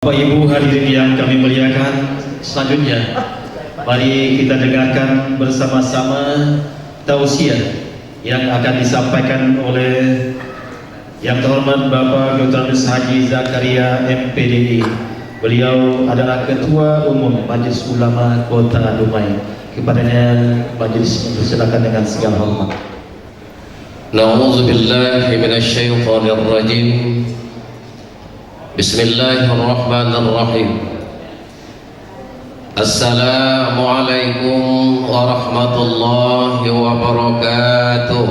Bapak Ibu hadirin yang kami muliakan, selanjutnya mari kita dengarkan bersama-sama tausiah yang akan disampaikan oleh yang terhormat Bapak Dr. Haji Zakaria MPDI. Beliau adalah Ketua Umum Majelis Ulama Kota Dumai. Kepadanya majelis mempersilakan dengan segala hormat. Na'udzubillahi minasyaitonir rajim. Bismillahirrahmanirrahim. Assalamualaikum warahmatullahi wabarakatuh.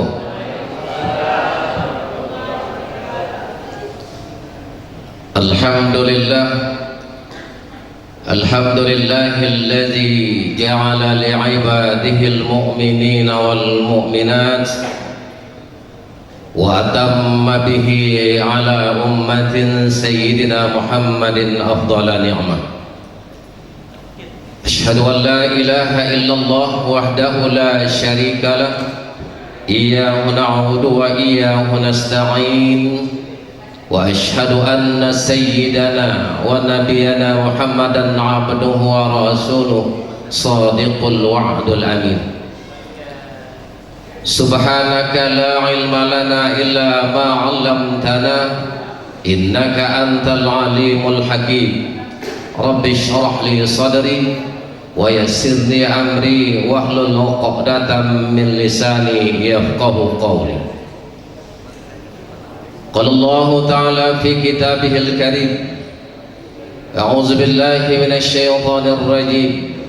Alhamdulillahilladzi ja'ala li'ibadihil mu'minina wal mu'minat وأتم به على أمة سيدنا محمد أفضل نعمة. أشهد أن لا إله إلا الله وحده لا شريك له إياه نعبد وإياه نستعين وأشهد أن سيدنا ونبينا محمدا عبده ورسوله صادق الوعد الأمين. Subhanaka la ilma lana illa ma 'allamtana innaka antal alimul hakim. Rabbi shrah li sadri wa yassir li amri wahlul 'uqdatam min lisani yafqahu qawli. Qala Allah ta'ala fi kitabihil karim. A'udzu billahi minasy syaithanir rajim.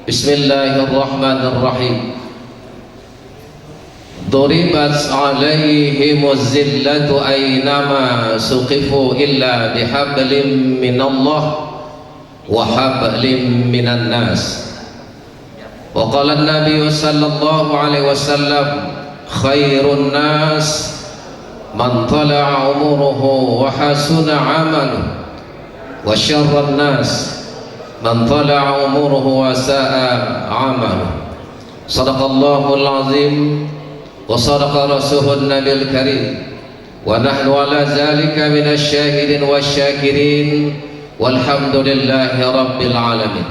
Bismillahirrahmanirrahim. Duribat alaihimuz zillatu aynama suqifu illa bihablim minallah wa hablim minan nas. Wa qala an-nabiy sallallahu alaihi wasallam khairun nas man tala'a umruhu wa hasuna 'amaluhu wa syarrun nas man tala'a umruhu wa sa'a 'amaluhu. Shadaqallahul azim wa sadaqa rasulun nabil karim wa nahnu ala zalika minasy syahidin wasyakirin walhamdulillahi rabbil alamin.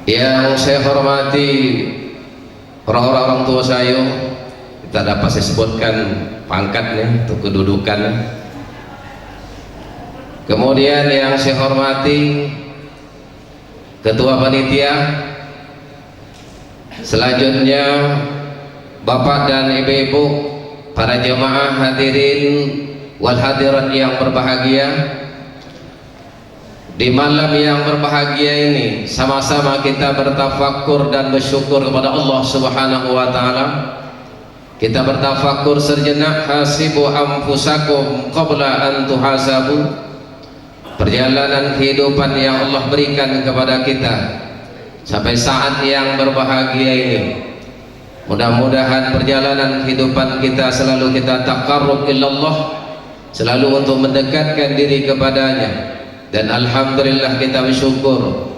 Yang saya hormati orang-orang tua saya, tidak dapat saya sebutkan pangkatnya untuk kedudukan. Kemudian yang saya hormati ketua panitia, selanjutnya bapak dan ibu-ibu, para jemaah hadirin wal hadirat yang berbahagia. Di malam yang berbahagia ini sama-sama kita bertafakkur dan bersyukur kepada Allah Subhanahu wa taala. Kita bertafakkur sejenak, hasibu anfusakum qabla an tuhasabu. Perjalanan kehidupan yang Allah berikan kepada kita sampai saat yang berbahagia ini, mudah-mudahan perjalanan kehidupan kita selalu kita taqarrub ilallah, selalu untuk mendekatkan diri kepadanya. Dan alhamdulillah kita bersyukur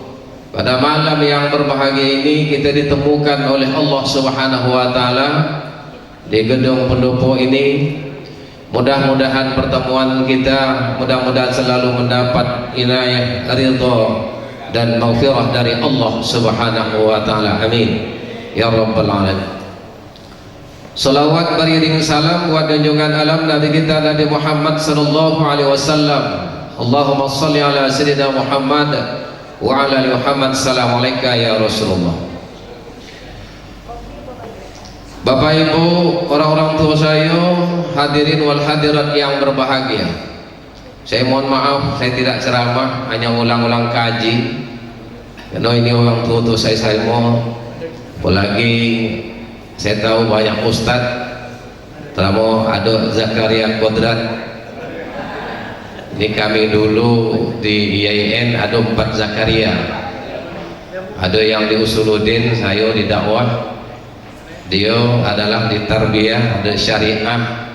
pada malam yang berbahagia ini kita ditemukan oleh Allah Subhanahu wa taala di gedung pendopo ini. Mudah-mudahan pertemuan kita mudah-mudahan selalu mendapat inayah, ridha dan maghfirah dari Allah Subhanahu wa taala. Amin ya rabbal alamin. Salawat beriring salam wa junjungan alam Nabi kita Nabi Muhammad sallallahu alaihi wasallam. Allahumma shalli ala sayyidina Muhammad wa ala ali Muhammad. Assalamualaikum ya Rasulullah. Bapak Ibu, orang-orang tua saya, hadirin wal hadirat yang berbahagia. Saya mohon maaf, saya tidak ceramah, hanya ulang-ulang kaji. Karena ini orang tua saya mau, apalagi saya tahu banyak ustadz, terlalu ada Zakaria Kodrat. Ini kami dulu di IAIN ada 4 Zakaria. Ada yang di Usuluddin, saya di dakwah. Dia adalah di tarbiyah, ada syariah,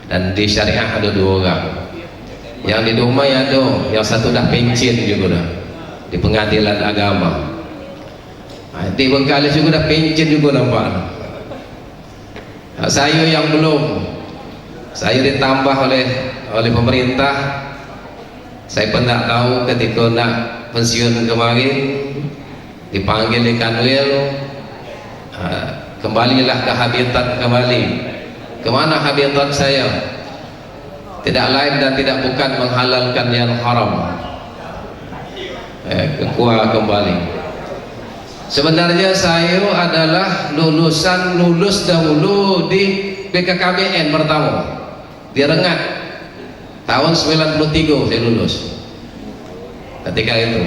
dan di syariah ada 2 orang. Yang di Dumai ada, yang satu dah pencin juga dah di pengadilan agama. Di Bengkalis juga dah pencin juga nampak. Saya yang belum, saya ditambah oleh oleh pemerintah. Saya pun tak tahu ketika nak pensiun kemarin dipanggil di Kanwil, kembalilah ke habitat kembali. Kemana habitat saya? Tidak lain dan tidak bukan menghalalkan yang haram. Ke Kuah kembali. Sebenarnya saya adalah lulus dahulu di BKKBN pertama di Rengat tahun 93 saya lulus. Ketika itu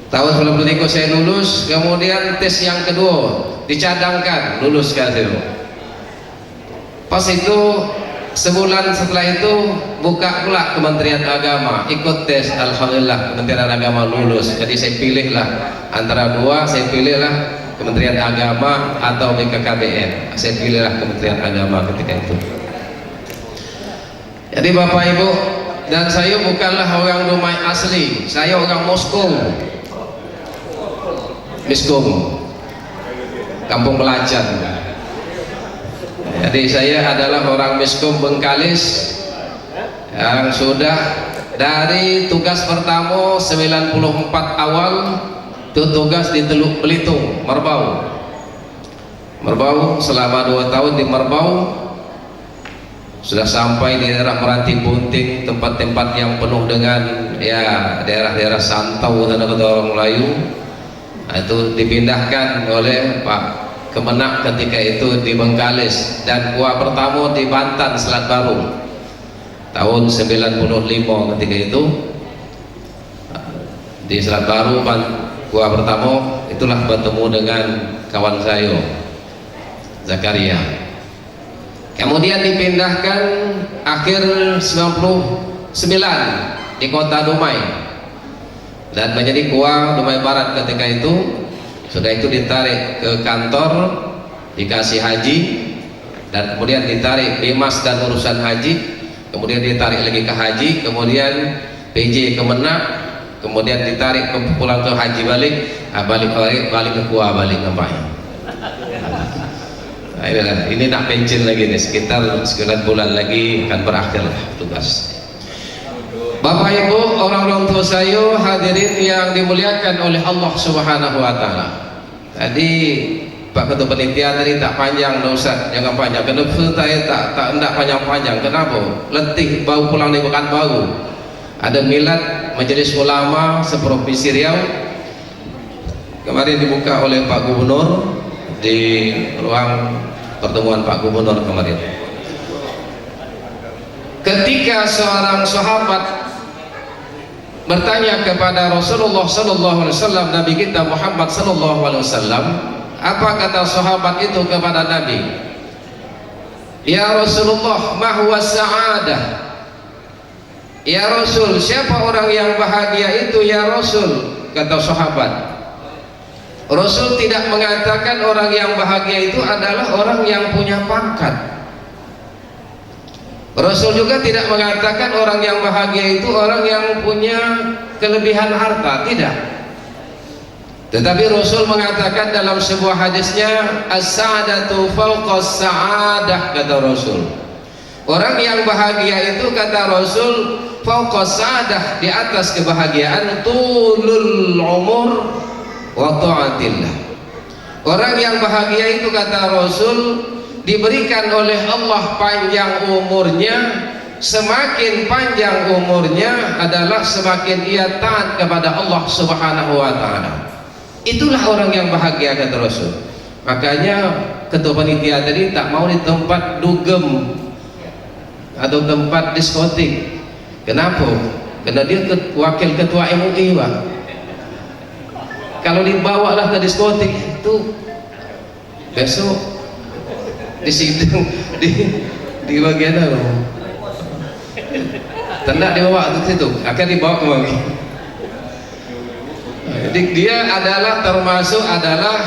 tahun 93 saya lulus, kemudian tes yang kedua dicadangkan, lulus kan saya. Pas itu sebulan setelah itu buka pula Kementerian Agama, ikut tes, alhamdulillah Kementerian Agama lulus. Jadi saya pilihlah antara dua, saya pilihlah Kementerian Agama atau BKKBN. Saya pilihlah Kementerian Agama ketika itu. Jadi Bapak Ibu dan saya bukanlah orang Dumai asli, saya orang Moskow, Miskom, Kampung Pelacan. Jadi saya adalah orang Miskom Bengkalis yang sudah dari tugas pertama 94 awal itu tugas di Teluk Belitung, Merbau. Merbau selama 2 tahun di Merbau, sudah sampai di daerah Meranti Bunting, tempat-tempat yang penuh dengan ya daerah-daerah santau dan orang Melayu. Itu dipindahkan oleh Pak Kemenak ketika itu di Bengkalis, dan kuah pertama di Bantan Selat Baru tahun 95 ketika itu di Selat Baru. Kuah pertama itulah bertemu dengan kawan saya Zakaria. Kemudian dipindahkan akhir 99 di kota Dumai dan menjadi kuah Dumai Barat ketika itu. Sudah itu ditarik ke kantor, dikasih haji, dan kemudian ditarik Bimas dan urusan haji, kemudian ditarik lagi ke haji, kemudian PJ Kemenak, kemudian ditarik pulang ke haji balik ke kuah, balik ngapain. Nah, ini nak pensiun lagi nih, sekitar 9 bulan lagi akan berakhir lah tugas. Bapak Ibu, orang-orang tua saya, hadirin yang dimuliakan oleh Allah Subhanahu wa taala. Tadi Pak Ketua Panitia tadi tak panjang, dah Ustaz, jangan panjang. Kenapa saya tak hendak panjang-panjang? Kenapa? Letih, bau pulang di Pekanbaru. Ada milad Majelis Ulama seprovinsi Riau. Kemarin dibuka oleh Pak Gubernur di ruang pertemuan Pak Gubernur kemarin. Ketika seorang sahabat bertanya kepada Rasulullah sallallahu alaihi wasallam, Nabi kita Muhammad sallallahu alaihi wasallam, apa kata sahabat itu kepada Nabi? Ya Rasulullah, ma huwa sa'adah? Ya Rasul, siapa orang yang bahagia itu ya Rasul? Kata sahabat. Rasul tidak mengatakan orang yang bahagia itu adalah orang yang punya pangkat. Rasul juga tidak mengatakan orang yang bahagia itu orang yang punya kelebihan harta, tidak. Tetapi Rasul mengatakan dalam sebuah hadisnya, as-sa'adatu fawqas sa'adah, kata Rasul. Orang yang bahagia itu, kata Rasul, fawqas sa'adah, di atas kebahagiaan, tulul umur wa ta'atillah. Orang yang bahagia itu, kata Rasul, diberikan oleh Allah panjang umurnya. Semakin panjang umurnya adalah semakin ia taat kepada Allah Subhanahu wa taala. Itulah orang yang bahagia, kata Rasul. Makanya Ketua Panitia tadi tak mau di tempat dugem atau tempat diskotik. Kenapa? Karena dia wakil ketua MUI, Pak. Kalau dibawalah ke diskotik itu besok di sidang di bagian apa? Tidak dibawa ke situ, akan dibawa kemari. Jadi dia adalah termasuk adalah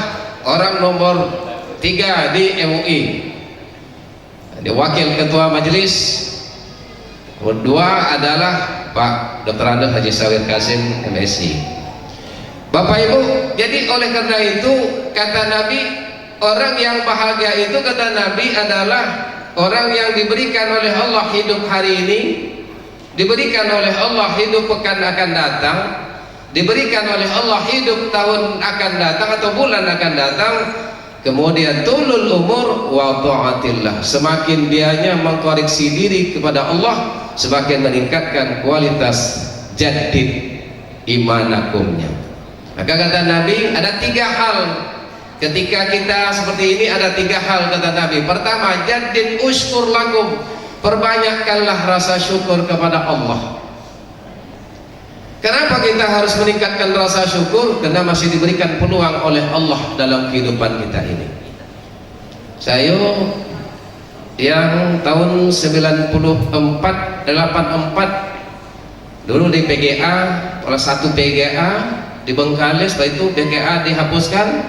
orang nomor 3 di MUI. Dia wakil ketua majelis. Kedua adalah Pak Dr. Andes Haji Sawir Kasim MSI. Bapak Ibu, jadi oleh karena itu kata Nabi, orang yang bahagia itu, kata Nabi, adalah orang yang diberikan oleh Allah hidup hari ini, diberikan oleh Allah hidup pekan akan datang, diberikan oleh Allah hidup tahun akan datang atau bulan akan datang, kemudian tulul umur wa ta'atillah, semakin dianya mengkoreksi diri kepada Allah, semakin meningkatkan kualitas jadid imanakumnya. Maka kata Nabi, ada 3 hal ketika kita seperti ini, ada 3 hal kata Nabi. Pertama, jadid ushkur lakum, perbanyakkanlah rasa syukur kepada Allah. Kenapa kita harus meningkatkan rasa syukur? Karena masih diberikan peluang oleh Allah dalam kehidupan kita ini. Saya yang tahun 84 dulu di PGA, kelas 1 PGA di Bengkalis, setelah itu PGA dihapuskan,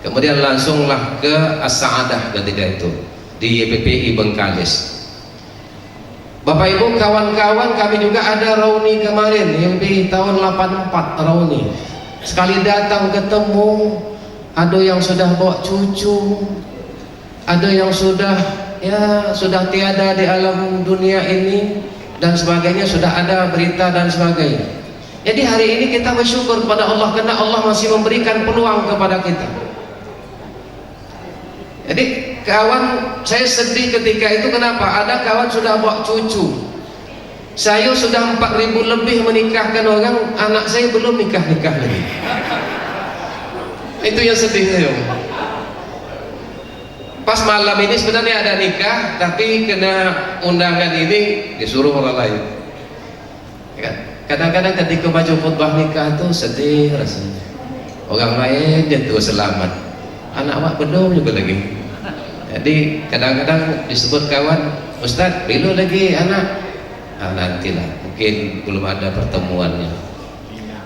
kemudian langsunglah ke As-Sa'adah ketika itu di YPPI Bengkalis. Bapak Ibu, kawan-kawan, kami juga ada reuni kemarin yang di tahun 84 reuni. Sekali datang ketemu, ada yang sudah bawa cucu, ada yang sudah tiada di alam dunia ini dan sebagainya, sudah ada berita dan sebagainya. Jadi hari ini kita bersyukur kepada Allah karena Allah masih memberikan peluang kepada kita. Jadi kawan, saya sedih ketika itu. Kenapa? Ada kawan sudah bawa cucu, saya sudah 4.000 lebih menikahkan orang, anak saya belum nikah-nikah lagi. Itu yang sedih saya. Pas malam ini sebenarnya ada nikah, tapi kena undangan ini disuruh orang lain. Kadang-kadang ketika baca khutbah nikah tuh sedih rasanya. Orang lain dia tuh selamat, anak awak belum juga lagi. Jadi kadang-kadang disebut kawan, Ustaz, belum lagi anak. Nantilah, mungkin belum ada pertemuannya.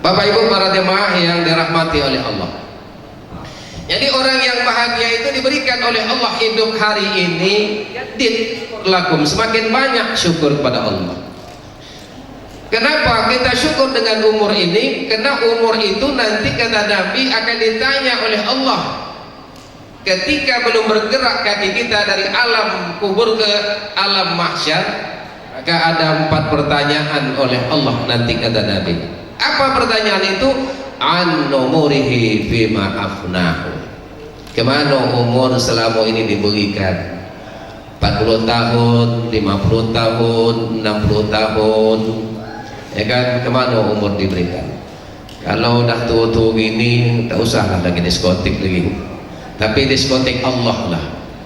Bapak Ibu para jemaah yang dirahmati oleh Allah. Jadi orang yang bahagia itu diberikan oleh Allah hidup hari ini, lakum, semakin banyak syukur kepada Allah. Kenapa kita syukur dengan umur ini? Karena umur itu nanti kata Nabi akan ditanya oleh Allah. Ketika belum bergerak kaki kita dari alam kubur ke alam mahsyar, maka ada 4 pertanyaan oleh Allah nanti kata Nabi. Apa pertanyaan itu? An umurihi fima afnahu, kemana umur selama ini diberikan? 40 tahun, 50 tahun, 60 tahun, ya kan? Kemana umur diberikan? Kalau udah tua-tua gini, tak usahlah lagi diskotik lagi. Tapi diskotik Allah lah.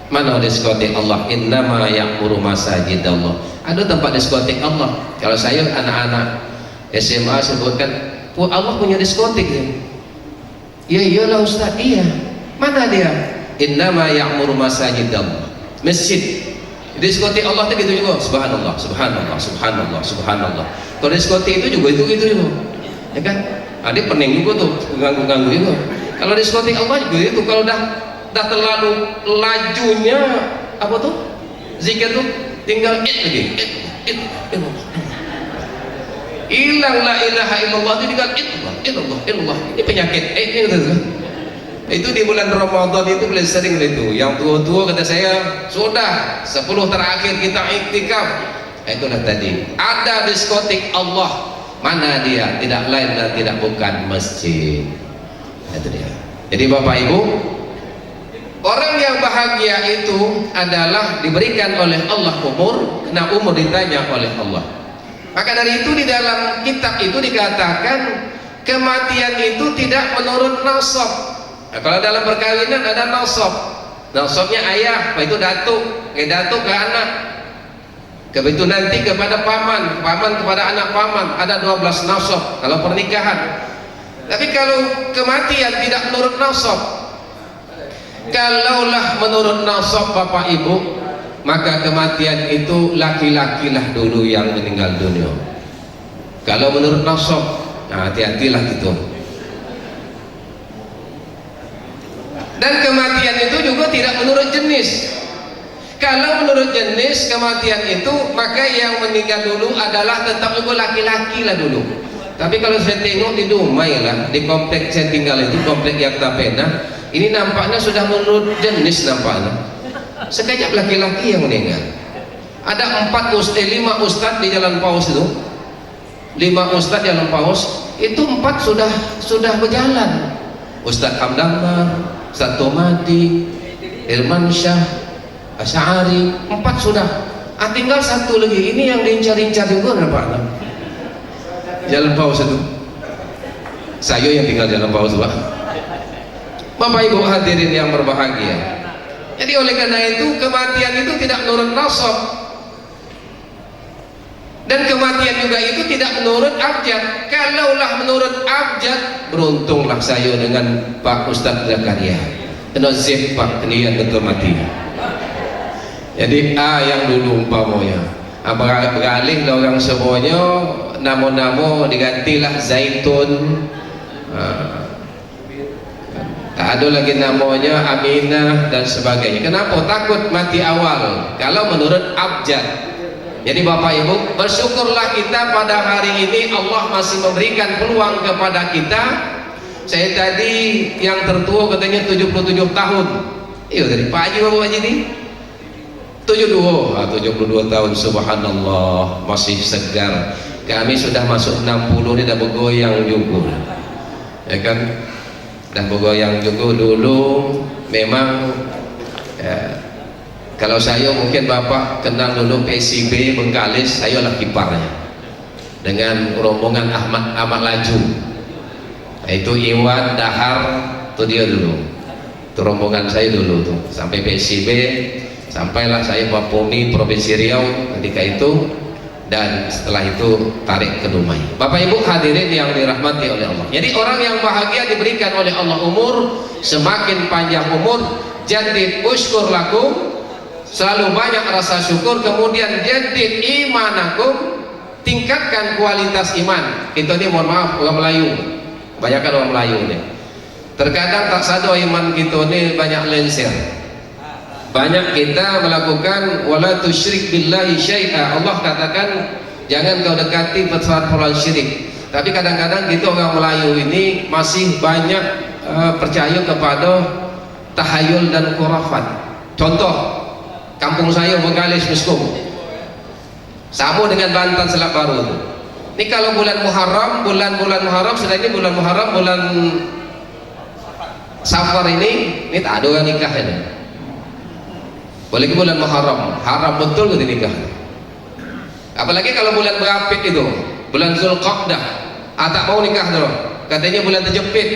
Mana diskotik Allah? Innama ya'muru masajid Allah. Ada tempat diskotik Allah. Kalau saya anak-anak SMA sebutkan, Allah punya diskotik ya? Ya iyalah Ustaz, iya. Mana dia? Innama ya'muru masajid Allah. Masjid. Diskotik Allah itu gitu juga. Subhanallah, subhanallah, subhanallah, subhanallah. Kalau diskotik itu juga itu juga. Ya kan? Ada pening juga tuh, ganggu-ganggu juga. Kalau diskotik Allah juga itu. Kalau dah terlalu lajunya apa tuh zikir tuh, tinggal lagi hilang la ilaha illallah, itu tinggal illallah. Ini penyakit itu di bulan Ramadan itu boleh sering itu. Yang tua-tua kata saya, sudah 10 terakhir kita iktikaf. Itulah tadi ada diskotik Allah. Mana dia? Tidak lain dan tidak bukan masjid. Itu dia. Jadi Bapak Ibu, orang yang bahagia itu adalah diberikan oleh Allah umur, karena umur ditanya oleh Allah. Maka dari itu di dalam kitab itu dikatakan kematian itu tidak menurut nasab. Nah, kalau dalam perkawinan ada nasab. Nasabnya ayah, itu datuk, datuk ke anak. Begitu nanti kepada paman, paman kepada anak paman, ada 12 nasab kalau pernikahan. Tapi kalau kematian tidak menurut nasab, kalaulah menurut nasab Bapak Ibu, maka kematian itu laki-lakilah dulu yang meninggal dunia. Kalau menurut nasab, nah hati-hatilah gitu. Dan kematian itu juga tidak menurut jenis. Kalau menurut jenis kematian itu, maka yang meninggal dulu adalah tetap juga laki-laki lah dulu. Tapi kalau saya tengok di Dumai lah, di komplek saya tinggal itu, komplek yang Tapena, ini nampaknya sudah menurut jenis nampaknya. sekejap laki-laki yang meninggal. Ada 5 ustadz di Jalan Paus itu, 5 ustadz di Jalan Paus itu 4 sudah berjalan. Ustadz Hamdallah, Ustadz Tomati, Irman Syah, Asy'ari, 4 sudah. Tinggal 1 lagi. Ini yang diincar-incar juga ada Pak. Jalan Paus itu. Saya yang tinggal Jalan Paus Pak. Bapak Ibu hadirin yang berbahagia. Jadi oleh karena itu kematian itu tidak menurut nasab. Dan kematian juga itu tidak menurut abjad. Kalaulah menurut abjad, beruntunglah saya dengan Pak Ustadz Zakaria. Nazif Pak kalian betul mati. Jadi yang dulu umpamanya beralih orang semuanya namo-namo digantilah Zaitun, tak ada lagi namanya Aminah dan sebagainya. Kenapa? Takut mati awal kalau menurut abjad. Jadi Bapak Ibu, bersyukurlah kita pada hari ini Allah masih memberikan peluang kepada kita. Saya tadi yang tertua katanya 77 tahun. Iya dari Pak Haji Bapak Haji ini 72 tahun, subhanallah, masih segar. Kami sudah masuk 60 ini dah bergoyang juga, ya kan? Dan bergoyang juga dulu memang kalau saya mungkin Bapak kenal dulu PSIB Bengkalis, saya lah kiparnya dengan rombongan Ahmad Laju, itu Iwan Dahar, itu dia dulu, itu rombongan saya dulu tuh sampai PSIB, sampailah saya Wapumi Provinsi Riau ketika itu, dan setelah itu tarik ke Dumai. Bapak Ibu hadirin yang dirahmati oleh Allah, jadi orang yang bahagia diberikan oleh Allah umur, semakin panjang umur, jadid usykur lakum, selalu banyak rasa syukur, kemudian jadid imanakum, tingkatkan kualitas iman. Itu nih mohon maaf orang Melayu, kebanyakan orang Melayu nih terkadang tak sadar iman kita nih banyak lenser. Banyak kita melakukan wala tusyrik billahi syai'a. Allah katakan jangan kau dekati persoalan syirik. Tapi kadang-kadang kita orang Melayu ini masih banyak percaya kepada tahayul dan khurafat. Contoh, kampung saya Bengkalis Muskum, sama dengan Banten Selat Baru. Ini kalau bulan Muharram, bulan Muharram, sedang ini bulan Muharram, bulan Safar ini tak ada orang nikah ini. Boleh ke bulan Muharram, haram betul ke nikah. Apalagi kalau bulan berapit itu, bulan Zulqa'dah, tak mau nikah dulu. Katanya bulan terjepit.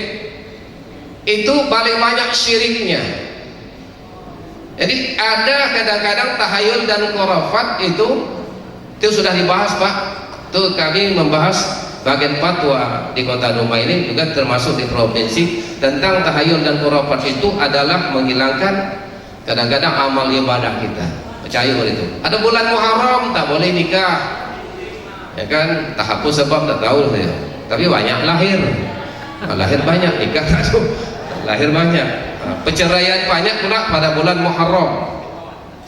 Itu paling banyak syiriknya. Jadi ada kadang-kadang tahayul dan khurafat itu sudah dibahas Pak. Itu kami membahas bagian fatwa di Kota Dumai ini juga termasuk di provinsi tentang tahayul dan khurafat itu adalah menghilangkan kadang-kadang amal ibadah kita. Percaya itu. Ada bulan Muharram tak boleh nikah, ya kan? Tak hapus sebab tak tahu saya. Tapi banyak lahir banyak, nikah tak tahu, lahir banyak, perceraian banyak pula pada bulan Muharram.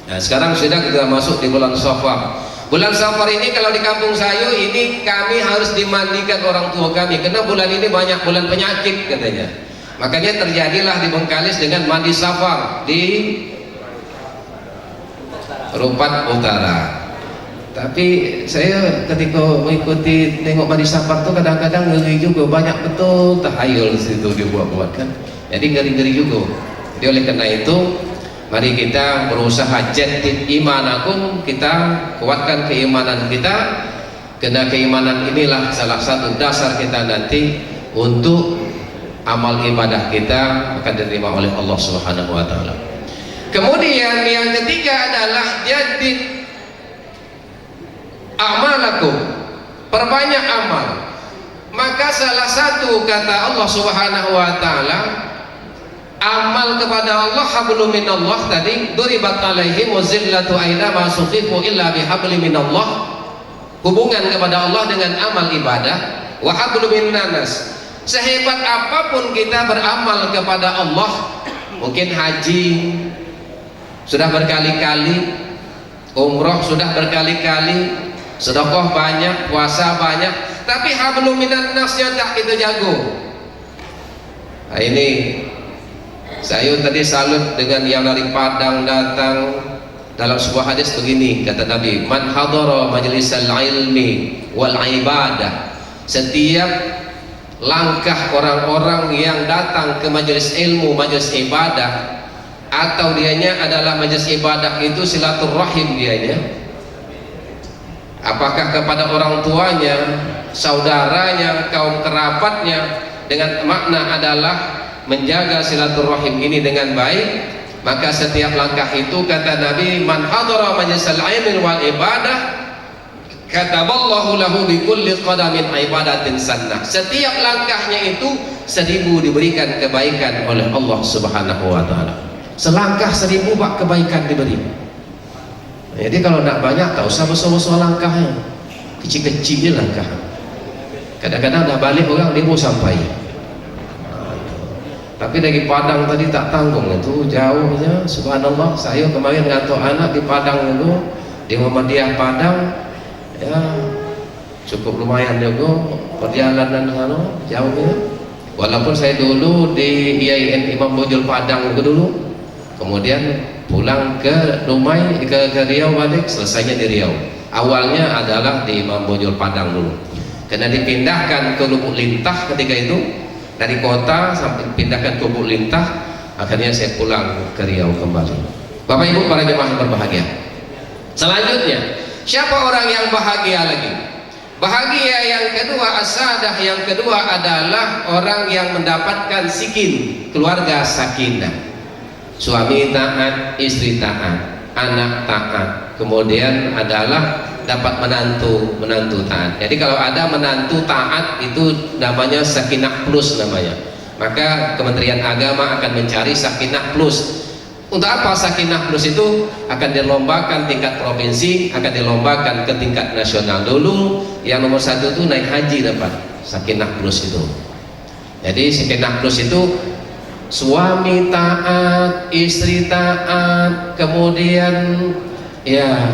Nah, sekarang sudah kita masuk di bulan Safar. Bulan Safar ini kalau di kampung saya ini kami harus dimandikan orang tua kami karena bulan ini banyak bulan penyakit katanya. Makanya terjadilah di Bengkalis dengan mandi Safar di Rupat Utara. Tapi saya ketika mengikuti tengok mandi Safar tuh kadang-kadang ngeri juga, banyak betul tahayul situ dibuat-buat kan. Jadi ngeri-ngeri juga. Jadi oleh karena itu mari kita berusaha jadid imanakum, kita kuatkan keimanan kita, karena keimanan inilah salah satu dasar kita nanti untuk amal ibadah kita akan diterima oleh Allah Subhanahu wa taala. Kemudian yang ketiga adalah jadid amalakum, perbanyak amal. Maka salah satu kata Allah Subhanahu wa taala, amal kepada Allah hablum minallah tadi, duribat alaihim wazillatu aina ma suqifu illa bihablum minallah. Hubungan kepada Allah dengan amal ibadah, wa hablum minnas. Sehebat apapun kita beramal kepada Allah, mungkin haji sudah berkali-kali, umroh sudah berkali-kali, sedekah banyak, puasa banyak, tapi hablum minannasnya tak kita jago. Nah, ini Saya tadi salut dengan yang dari Padang datang. Dalam sebuah hadis begini kata Nabi, man hadara majlisal ilmi wal ibadah, setiap langkah orang-orang yang datang ke majelis ilmu, majelis ibadah, atau dianya adalah majelis ibadah itu silaturahim dianya, apakah kepada orang tuanya, saudaranya, kaum kerabatnya, dengan makna adalah menjaga silaturahim ini dengan baik, maka setiap langkah itu kata Nabi, man hadara majlisal ilmi wal ibadah kataballahu lahu bi kulli qadamin ibadatin sunnah. Setiap langkahnya itu 1000 diberikan kebaikan oleh Allah Subhanahu wa taala. Selangkah 1000 Pak kebaikan diberi. Jadi kalau tidak banyak tak usah besar-besar langkahnya, kecil-kecil langkah. Kadang-kadang dah balik orang dia mau sampai. Tapi dari Padang tadi tak tanggung itu jauhnya, subhanallah. Saya kemarin ngantuk anak di Padang itu, di Muhammadiyah Padang, ya cukup lumayan juga perjalanan sana jauhnya. Walaupun saya dulu di IAIN Imam Bonjol Padang itu dulu, kemudian pulang ke Dumai, ke Riau balik, selesainya di Riau. Awalnya adalah di Imam Bonjol Padang dulu, karena dipindahkan ke Lubuk Lintah ketika itu. Dari kota sampai pindahkan ke Lubuk Lintah, akhirnya saya pulang ke Riau kembali. Bapak Ibu para jemaah yang berbahagia, selanjutnya siapa orang yang bahagia lagi? Bahagia yang kedua, as-saadah yang kedua adalah orang yang mendapatkan sikin, keluarga sakinah. Suami taat, istri taat, anak taat, kemudian adalah dapat menantu taat. Jadi kalau ada menantu taat itu namanya sakinah plus namanya. Maka Kementerian Agama akan mencari sakinah plus. Untuk apa sakinah plus itu? Akan dilombakan tingkat provinsi, akan dilombakan ke tingkat nasional dulu. Yang nomor 1 itu naik haji dapat sakinah plus itu. Jadi sakinah plus itu suami taat, istri taat, kemudian ya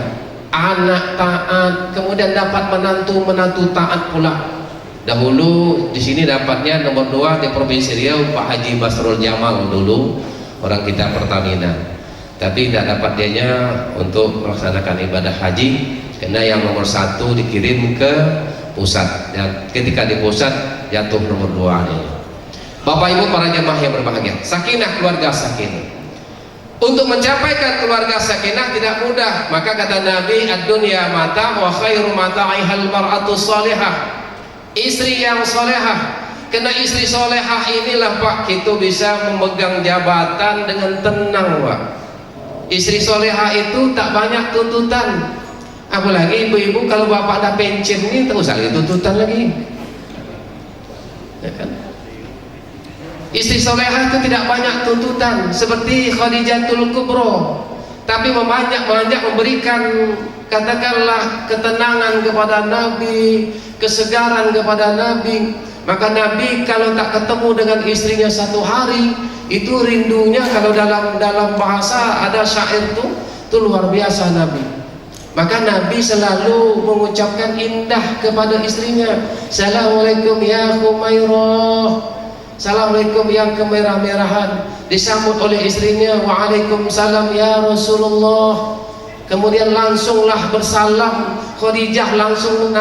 anak taat, kemudian dapat menantu taat pula. Dahulu di sini dapatnya nomor 2 di Provinsi Riau Pak Haji Basrul Jamal dulu, orang kita Pertamina. Tapi tidak dapat dianya untuk melaksanakan ibadah haji karena yang nomor 1 dikirim ke pusat, dan ketika di pusat jatuh nomor 2 ini. Bapak Ibu para jemaah yang berbahagia, sakinah, keluarga sakinah. Untuk mencapaikan keluarga sakinah tidak mudah. Maka kata Nabi, ad-dunya mata wa khairu mata'ihal mar'atu salihah. Istri yang solehah. Kena istri solehah inilah Pak, kita bisa memegang jabatan dengan tenang Pak. Istri solehah itu tak banyak tuntutan. Apalagi ibu-ibu kalau bapak ada pensiun ini tak usah lagi tuntutan lagi, ya kan? Istri solehah itu tidak banyak tuntutan seperti Khadijatul Kubro, tapi banyak memberikan katakanlah ketenangan kepada Nabi, kesegaran kepada Nabi. Maka Nabi kalau tak ketemu dengan istrinya 1 hari itu rindunya, kalau dalam bahasa ada syair itu luar biasa Nabi. Maka Nabi selalu mengucapkan indah kepada istrinya, Assalamualaikum ya Khumairah, Assalamualaikum yang kemerah-merahan. Disambut oleh istrinya, Waalaikumsalam ya Rasulullah. Kemudian langsunglah bersalam. Khadijah langsung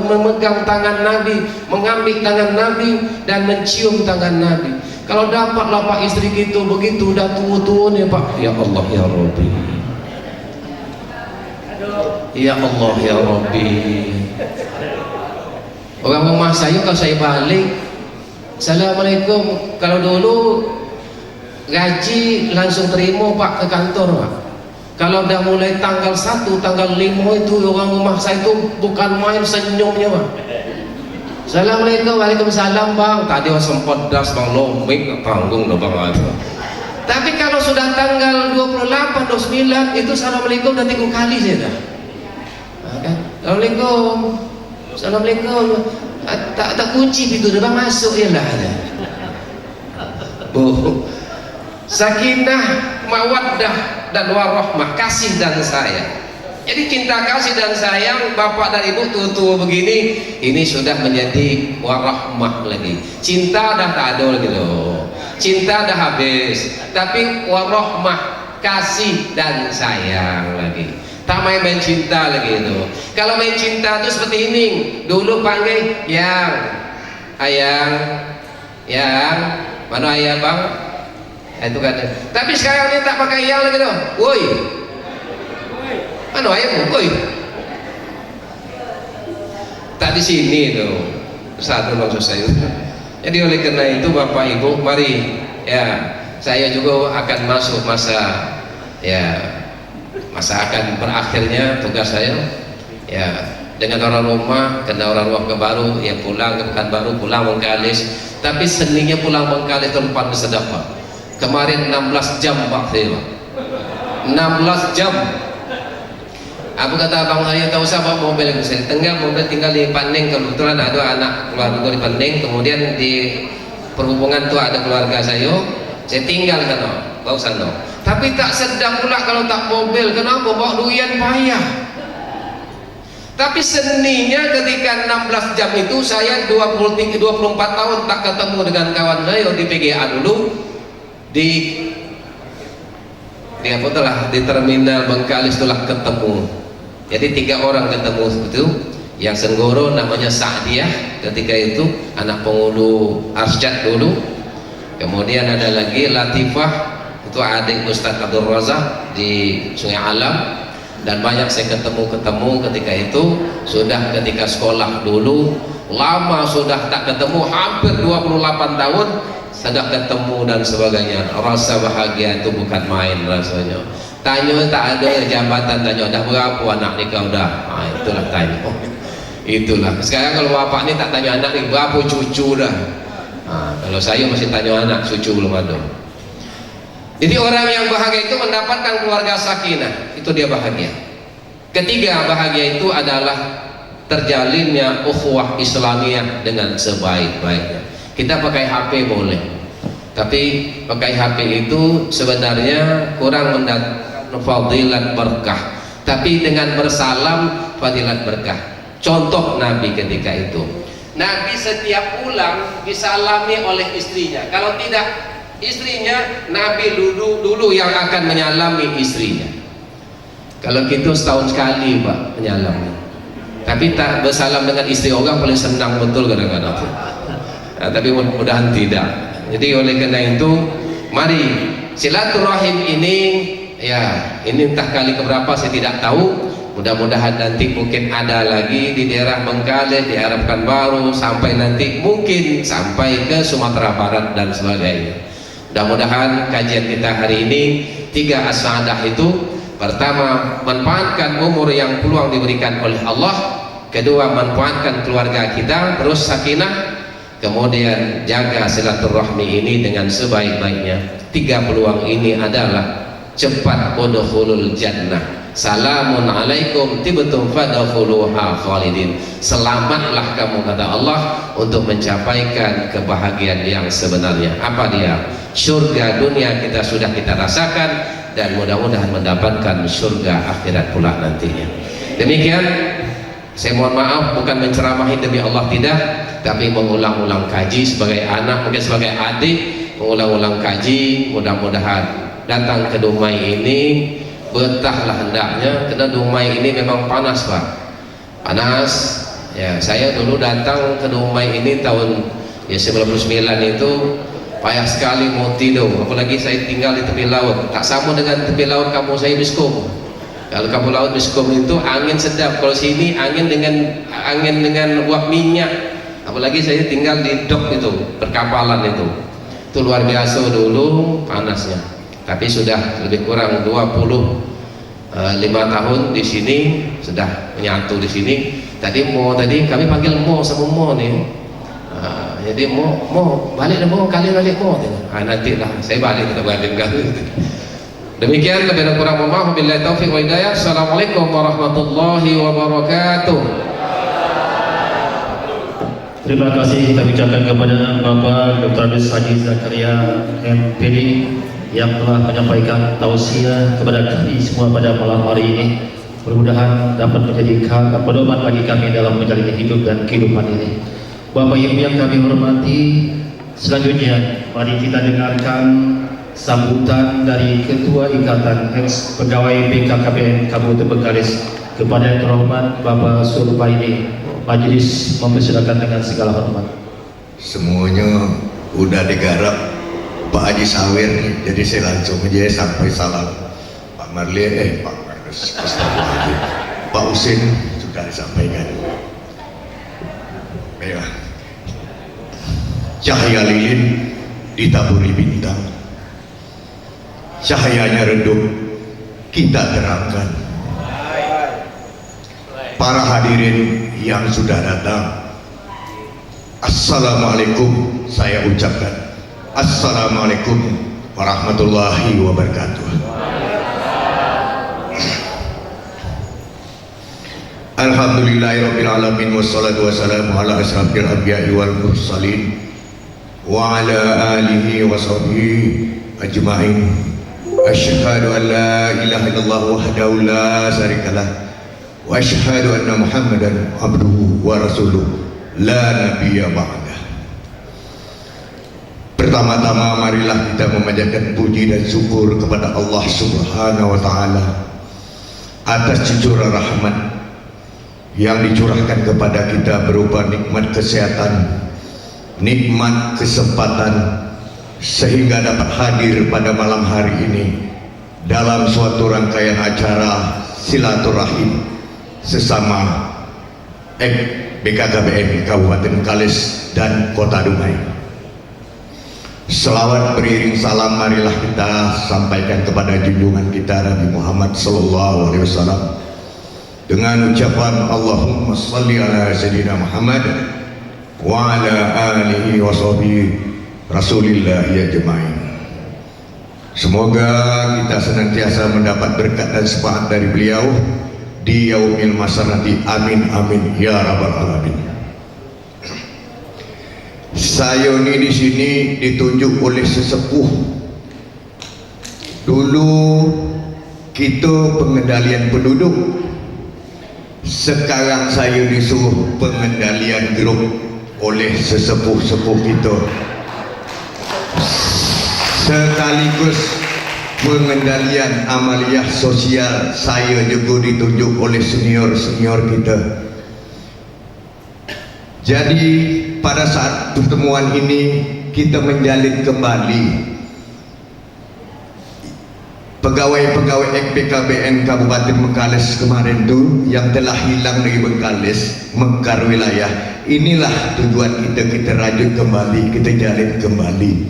memegang tangan Nabi, mengambil tangan Nabi dan mencium tangan Nabi. Kalau dapatlah Pak istri gitu begitu, udah tua-tua nih Pak, ya Allah ya Rabbi, ya Allah ya Rabbi. Orang rumah saya kalau saya balik, Assalamualaikum. Kalau dulu gaji langsung terima Pak ke kantor Pak. Kalau udah mulai tanggal 1, tanggal 5 itu orang rumah saya itu bukan main senyumnya Pak. Assalamualaikum, waalaikumsalam Bang. Tadi sempat das Bang lomik tanggung dong Bang. Tapi kalau sudah tanggal 28, 29 itu Assalamualaikum udah 3 kali saya dah. Assalamualaikum, Assalamualaikum. Tak kunci pintu depan masuk ya lah. Sakinah, mawaddah dan warahmah, kasih dan sayang. Jadi cinta kasih dan sayang bapak dan ibu tua-tua begini, ini sudah menjadi warahmah lagi. Cinta dah tak ada lagi loh. cinta dah habis, tapi warahmah, kasih dan sayang lagi. Tak main-main cinta lagi itu. Kalau main cinta itu seperti ini, dulu panggil yang, ayang, yang, mana ayah bang? Itu kan. Tapi sekarang ini tak pakai yang lagi tuh. Woi, mana ayahmu? Woi, tak di sini tuh. Satu maksud saya. Jadi oleh karena itu Bapak Ibu, mari ya, saya juga akan masuk masa ya, masa akan berakhirnya tugas saya ya, dengan orang rumah, kena orang rumah ke baru ya, pulang ke Pekanbaru, pulang Bengkalis. Tapi seninya pulang Bengkalis tempat bersedap Pak. Kemarin 16 jam Pak saya, 16 jam. Aku kata abang saya, tahu siapa mobil yang saya tengah mobil tinggal di Pandeng, kebetulan ada anak keluarga di Pandeng, kemudian di perhubungan tuh ada keluarga saya tinggal sana, bawa sana. Tapi tak sedap pula kalau tak mobil. Kenapa? Bawa duian payah. Tapi seninya ketika 16 jam itu saya 24 tahun tak ketemu dengan kawan saya di PGA dulu, di apa tuh lah, di terminal Bengkalis itulah ketemu. Jadi 3 orang ketemu itu, yang Senggoro namanya Sa'diah ketika itu, anak penghulu Arsyad dulu. Kemudian ada lagi Latifah, itu adik Ustadz Abdul Razak di Sungai Alam. Dan banyak saya ketemu ketika itu, sudah ketika sekolah dulu, lama sudah tak ketemu, hampir 28 tahun sudah ketemu dan sebagainya. Rasa bahagia itu bukan main rasanya. Tanya tak ada jabatan, tanya dah berapa anak nikah udah, itulah tanya. Oh, itulah. Sekarang kalau bapak ni tak tanya anak ni berapa cucu dah. Kalau saya masih tanya anak, cucu belum ada. Jadi orang yang bahagia itu mendapatkan keluarga sakinah, itu dia bahagia. Ketiga, bahagia itu adalah terjalinnya ukhuwah Islamiyah dengan sebaik-baiknya. Kita pakai HP boleh, tapi pakai HP itu sebenarnya kurang mendatangkan fadilat berkah, tapi dengan bersalam fadilat berkah. Contoh Nabi ketika itu, Nabi setiap pulang disalami oleh istrinya. Kalau tidak istrinya, Nabi dulu yang akan menyalami istrinya. Kalau gitu setahun sekali Pak menyalami. Tapi tak bersalam dengan istri orang paling senang betul kadang-kadang. Tapi mudah-mudahan tidak. Jadi oleh karena itu, mari silaturahim ini ya, ini entah kali keberapa saya tidak tahu. Mudah-mudahan nanti mungkin ada lagi di daerah Bengkalis, di daerah Pekanbaru, sampai nanti mungkin sampai ke Sumatera Barat dan sebagainya. Mudah-mudahan kajian kita hari ini 3 as-sa'adah itu, pertama manfaatkan umur yang peluang diberikan oleh Allah, kedua manfaatkan keluarga kita terus sakinah, kemudian jaga silaturahmi ini dengan sebaik-baiknya. 3 peluang ini adalah cepat udkhulul jannah. Salamun alaikum tibtum fadkhuluha khalidin. Selamatlah kamu, kata Allah, untuk mencapaikan kebahagiaan yang sebenarnya. Apa dia? Surga dunia kita sudah kita rasakan, dan mudah-mudahan mendapatkan surga akhirat pula nantinya. Demikian, saya mohon maaf bukan menceramahi demi Allah, tidak, tapi mengulang-ulang kaji sebagai anak, mungkin sebagai adik, mengulang-ulang kaji. Mudah-mudahan datang ke Dumai ini betahlah hendaknya, karena Dumai ini memang panas Pak, panas ya. Saya dulu datang ke Dumai ini tahun ya 99 itu payah sekali mau tidur, apalagi saya tinggal di tepi laut. Tak sama dengan tepi laut kampung saya Biskum. Kalau kampung laut Biskum itu angin sedap, kalau sini angin dengan uap minyak. Apalagi saya tinggal di dok itu, perkapalan itu luar biasa dulu panasnya. Tapi sudah lebih kurang 25 tahun di sini, sudah menyatu di sini. Tadi kami panggil Mo sama Mo nih. Jadi Mo balik dah Mo, kali balik Mo. Nantilah saya balik, kita balik kali. Demikian, lebih dan kurang mohon maaf. Wabillahi taufiq wa hidayah. Assalamualaikum warahmatullahi wabarakatuh. Terima kasih kita ucapkan kepada Bapak Dr. Abdul Haji Zakaria MPD yang telah menyampaikan tausiah kepada kami semua pada malam hari ini. Mudah-mudahan dapat menjadi pedoman bagi kami dalam menjalani hidup dan kehidupan ini. Bapak Ibu yang kami hormati, Selanjutnya, mari kita dengarkan sambutan dari Ketua Ikatan Eks Pegawai BKKBN Kabupaten Bengkalis kepada Yang Terhormat Bapak Surbaini. Majelis mempersilakan dengan segala hormat. Semuanya udah digarap Pak Haji Sawir, jadi saya langsung aja sampai salam. Pak Marli, Pak Markus, Pak Usin sudah disampaikan. Baiklah. Cahaya lilin ditaburi bintang, cahayanya redup kita terangkan. Para hadirin yang sudah datang, Assalamualaikum saya ucapkan. Assalamualaikum warahmatullahi wabarakatuh. Alhamdulillahirabbil alamin wassalatu wassalamu ala asyrafil anbiya'i wal mursalin wa ala alihi wa sahbihi ajma'in. Asyhadu an la ilaha illallah wahdahu la syarikalah wa asyhadu anna Muhammadan abduhu wa rasuluh la nabiyya ba'dah. Pertama-tama marilah kita memanjatkan puji dan syukur kepada Allah Subhanahu wa taala atas cucuran rahmat yang dicurahkan kepada kita berupa nikmat kesehatan, nikmat kesempatan, sehingga dapat hadir pada malam hari ini dalam suatu rangkaian acara silaturahim sesama BKKBN Kabupaten Bengkalis dan Kota Dumai. Selawat beriring salam marilah kita sampaikan kepada junjungan kita Nabi Muhammad SAW dengan ucapan Allahumma salli ala Sayyidina Muhammad wa ala alihi wa sahbihi Rasulillah ya jemaah. Semoga kita senantiasa mendapat berkat dan syafaat dari beliau di yaumil mahsyar nanti. Amin amin ya rabbal alamin. Saya ini di sini ditunjuk oleh sesepuh. Dulu kita pengendalian penduduk, sekarang saya disuruh pengendalian grup oleh sesepuh-sepuh kita, sekaligus pengendalian amaliyah sosial. Saya juga ditunjuk oleh senior-senior kita. Jadi pada saat pertemuan ini kita menjalin kembali pegawai-pegawai BKKBN Kabupaten Bengkalis kemarin itu yang telah hilang dari Bengkalis, Mekar wilayah. Inilah tujuan kita rajut kembali, kita jalin kembali.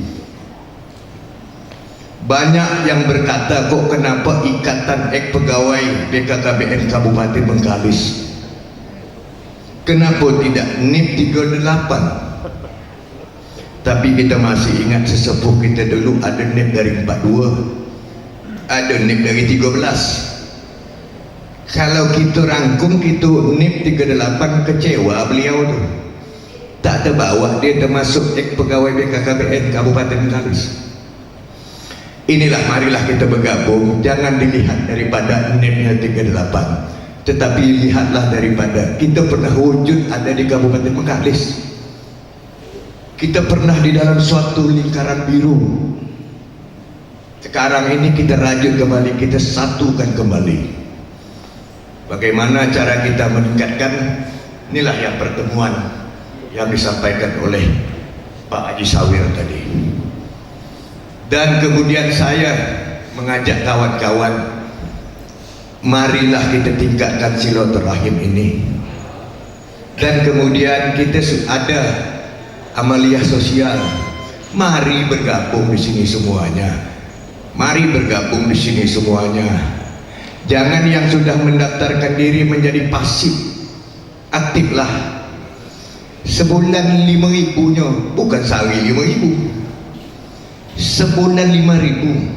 Banyak yang berkata, kok kenapa ikatan pegawai BKKBN Kabupaten Bengkalis, kenapa tidak NIP 38? Tapi kita masih ingat sesepuh kita dulu ada NIP dari 42, ada NIP dari 13. Kalau kita rangkum kita NIP 38, kecewa beliau tuh, tak terbawa dia termasuk pegawai BKKBN Kabupaten Bengkalis. Inilah marilah kita bergabung, jangan dilihat daripada NIP-nya 38, tetapi lihatlah daripada kita pernah wujud ada di Kabupaten Bengkalis. Kita pernah di dalam suatu lingkaran biru. Sekarang ini kita rajut kembali, kita satukan kembali. Bagaimana cara kita meningkatkan? Inilah yang pertemuan yang disampaikan oleh Pak Haji Sawir tadi. Dan kemudian saya mengajak kawan-kawan, marilah kita tingkatkan silaturahim ini. Dan kemudian kita ada amaliyah sosial. Mari bergabung di sini semuanya. Mari bergabung di sini semuanya. Jangan yang sudah mendaftarkan diri menjadi pasif. Aktiflah. Sebulan 5.000-nya, bukan sehari 5.000. Sebulan 5.000,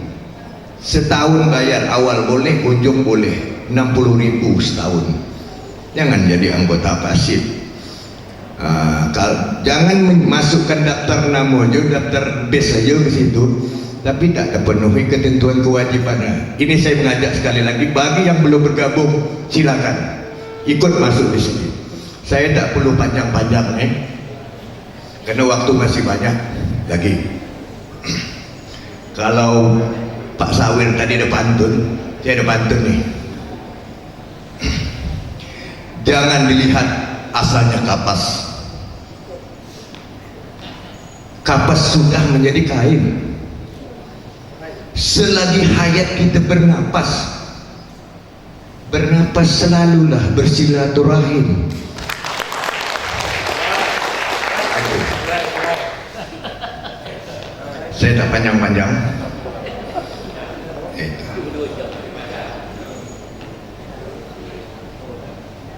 setahun bayar awal boleh, ujung boleh 60.000 setahun. Jangan jadi anggota pasif. Jangan masukkan daftar nama aja, daftar base aja ke situ, tapi tak terpenuhi ketentuan kewajibannya. Ini saya mengajak sekali lagi, bagi yang belum bergabung silakan ikut masuk di sini. Saya tak perlu panjang-panjang karena waktu masih banyak. lagi. Kalau Pak Sawir tadi ada pantun, saya ada pantun nih. Jangan dilihat asalnya kapas. Kapas sudah menjadi kain. Selagi hayat kita bernapas, selalulah bersilaturahim. Saya tak panjang-panjang.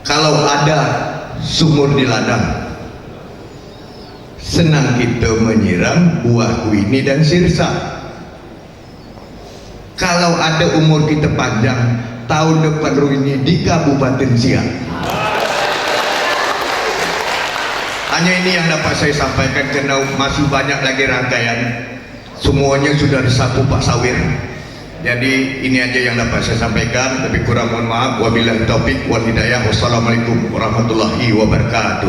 Kalau ada sumur di ladang, senang kita menyiram buah kuini dan sirsa. Kalau ada umur kita panjang, tahun depan ini di Kabupaten Siak. Hanya ini yang dapat saya sampaikan, karena masih banyak lagi rangkaian. Semuanya sudah disapu Pak Sawir. Jadi ini aja yang dapat saya sampaikan. Lebih kurang mohon maaf. Wabillahi taufik wal hidayah. Wassalamualaikum warahmatullahi wabarakatuh.